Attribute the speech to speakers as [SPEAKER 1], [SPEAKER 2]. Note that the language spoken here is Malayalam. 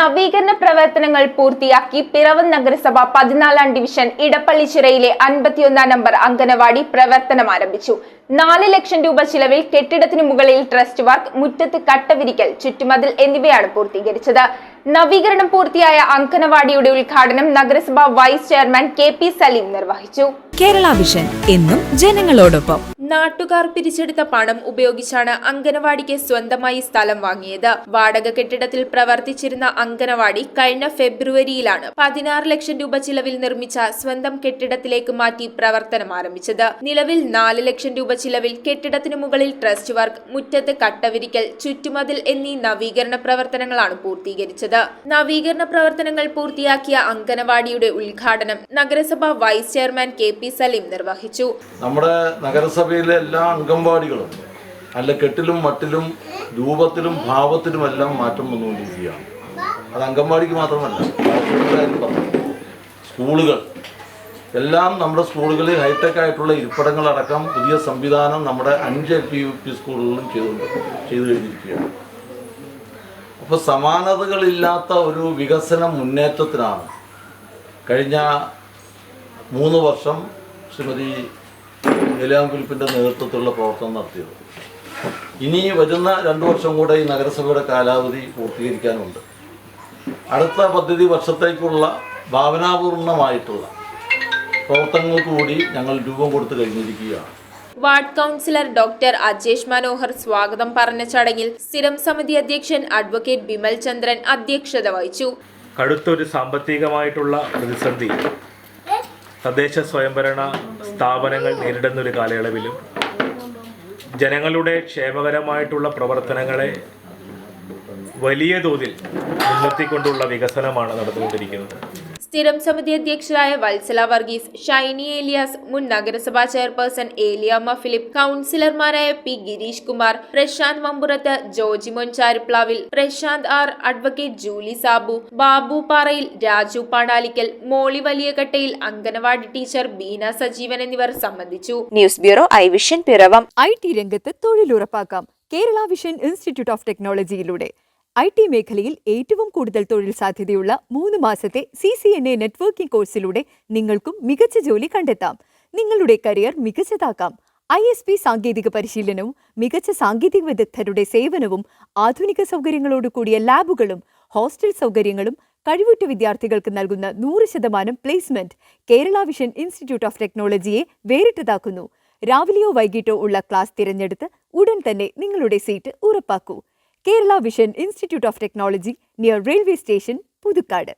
[SPEAKER 1] നവീകരണ പ്രവർത്തനങ്ങൾ പൂർത്തിയാക്കി പിറവം നഗരസഭ 14ാം ഡിവിഷൻ ഇടപ്പള്ളിച്ചിറയിലെ 51 നമ്പർ അംഗനവാടി പ്രവർത്തനം ആരംഭിച്ചു. 4 ലക്ഷം രൂപ ചിലവിൽ കെട്ടിടത്തിനു മുകളിൽ ട്രസ്റ്റ് വർക്ക്, മുറ്റത്ത് കട്ടവിരിക്കൽ, ചുറ്റുമതിൽ എന്നിവയാണ് പൂർത്തീകരിച്ചത്. നവീകരണം പൂർത്തിയായ അംഗനവാടിയുടെ ഉദ്ഘാടനം നഗരസഭ വൈസ് ചെയർമാൻ KP സലീം നിർവഹിച്ചു.
[SPEAKER 2] കേരള വിഷൻ എന്നും ജനങ്ങളോടൊപ്പം.
[SPEAKER 1] നാട്ടുകാർ പിരിച്ചെടുത്ത പണം ഉപയോഗിച്ചാണ് അംഗനവാടിക്ക് സ്വന്തമായി സ്ഥലം വാങ്ങിയത്. വാടക കെട്ടിടത്തിൽ പ്രവർത്തിച്ചിരുന്ന അംഗനവാടി കഴിഞ്ഞ ഫെബ്രുവരിയിലാണ് 16 ലക്ഷം രൂപ ചിലവിൽ നിർമ്മിച്ച സ്വന്തം കെട്ടിടത്തിലേക്ക് മാറ്റി പ്രവർത്തനം ആരംഭിച്ചത്. നിലവിൽ 4 ലക്ഷം രൂപ ചിലവിൽ കെട്ടിടത്തിനു മുകളിൽ ട്രസ്റ്റ് വർക്ക്, മുറ്റത്ത് കട്ടവിരിക്കൽ, ചുറ്റുമതിൽ എന്നീ നവീകരണ പ്രവർത്തനങ്ങളാണ് പൂർത്തീകരിച്ചത്. നവീകരണ പ്രവർത്തനങ്ങൾ പൂർത്തിയാക്കിയ അംഗനവാടിയുടെ ഉദ്ഘാടനം നഗരസഭ വൈസ് ചെയർമാൻ KP സലീം നിർവഹിച്ചു.
[SPEAKER 3] നമ്മുടെ നഗരസഭയിലെ എല്ലാ അംഗൻവാടികളും നല്ല കെട്ടിലും മട്ടിലും രൂപത്തിലും ഭാവത്തിലുമെല്ലാം മാറ്റം വന്നുകൊണ്ടിരിക്കുകയാണ്. അത് അംഗൻവാടിക്ക് മാത്രമല്ല, സ്കൂളുകൾ എല്ലാം നമ്മുടെ സ്കൂളുകളിൽ ഹൈടെക് ആയിട്ടുള്ള ഇരിപ്പിടങ്ങളടക്കം പുതിയ സംവിധാനം നമ്മുടെ 5 LP സ്കൂളുകളിലും ചെയ്തു കഴിഞ്ഞിരിക്കുകയാണ്. അപ്പോൾ സമാനതകളില്ലാത്ത ഒരു വികസന മുന്നേറ്റത്തിനാണ് കഴിഞ്ഞ 3 വർഷം ശ്രീമതി ഏലിയാംകുലിപ്പിൻ്റെ നേതൃത്വത്തിലുള്ള പ്രവർത്തനം നടത്തിയത്. ഇനി വരുന്ന 2 വർഷം കൂടെ ഈ നഗരസഭയുടെ കാലാവധി പൂർത്തീകരിക്കാനുണ്ട്. അടുത്ത പദ്ധതി വർഷത്തേക്കുള്ള ഭാവനാപൂർണമായിട്ടുള്ള പ്രവർത്തനങ്ങൾക്ക് കൂടി ഞങ്ങൾ രൂപം കൊടുത്തു കഴിഞ്ഞിരിക്കുകയാണ്.
[SPEAKER 1] Ward councillor doctor Ajesh Manohar സ്വാഗതം പറഞ്ഞ ചടങ്ങിൽ സ്ഥിരം സമിതി അധ്യക്ഷൻ അഡ്വക്കേറ്റ് ബിമൽ ചന്ദ്രൻ അധ്യക്ഷത വഹിച്ചു.
[SPEAKER 4] കടുത്തൊരു സാമ്പത്തികമായിട്ടുള്ള പ്രതിസന്ധി തദ്ദേശ സ്വയംഭരണ സ്ഥാപനങ്ങൾ നേരിടുന്നൊരു കാലയളവിലും ജനങ്ങളുടെ ക്ഷേമകരമായിട്ടുള്ള പ്രവർത്തനങ്ങളെ വലിയ തോതിൽ മുൻനിർത്തിക്കൊണ്ടുള്ള വികസനമാണ് നടന്നുകൊണ്ടിരിക്കുന്നത്.
[SPEAKER 1] സ്ഥിരം സമിതി അധ്യക്ഷരായ വത്സല വർഗീസ്, ഷൈനി ഏലിയാസ്, മുൻ നഗരസഭാ ചെയർപേഴ്സൺ ഏലിയാമ്മ ഫിലിപ്പ്, കൗൺസിലർമാരായ P Girish Kumar, Prashanth Mampurath, Jojimon Charuplavil, Prashanth R, advocate Julie Sabu, Babu Parayil, Raju Panalickal, Molly Valiyakattayil, anganwadi teacher Beena Sajeevan എന്നിവർ സംബന്ധിച്ചു.
[SPEAKER 2] News bureau Ivision Piravom. IT രംഗത്ത് തൊഴിലുറപ്പാക്കാം കേരള വിഷൻ ഇൻസ്റ്റിറ്റ്യൂട്ട് ഓഫ് ടെക്നോളജിയിലൂടെ. IT മേഖലയിൽ ഏറ്റവും കൂടുതൽ തൊഴിൽ സാധ്യതയുള്ള 3 മാസത്തെ CCNA നെറ്റ്വർക്കിംഗ് കോഴ്സിലൂടെ നിങ്ങൾക്കും മികച്ച ജോലി കണ്ടെത്താം. നിങ്ങളുടെ കരിയർ മികച്ചതാക്കാം. ISP സാങ്കേതിക പരിശീലനവും മികച്ച സാങ്കേതിക വിദഗ്ധരുടെ സേവനവും ആധുനിക സൗകര്യങ്ങളോടുകൂടിയ ലാബുകളും ഹോസ്റ്റൽ സൗകര്യങ്ങളും കഴിവുറ്റ വിദ്യാർത്ഥികൾക്ക് നൽകുന്ന 100% placement Kerala vision institute of ടെക്നോളജിയെ വേറിട്ടതാക്കുന്നു. രാവിലെയോ വൈകിട്ടോ ഉള്ള ക്ലാസ് തിരഞ്ഞെടുത്ത് ഉടൻ തന്നെ നിങ്ങളുടെ സീറ്റ് ഉറപ്പാക്കൂ. Kerala vision institute of technology, near railway station, Puthukkad.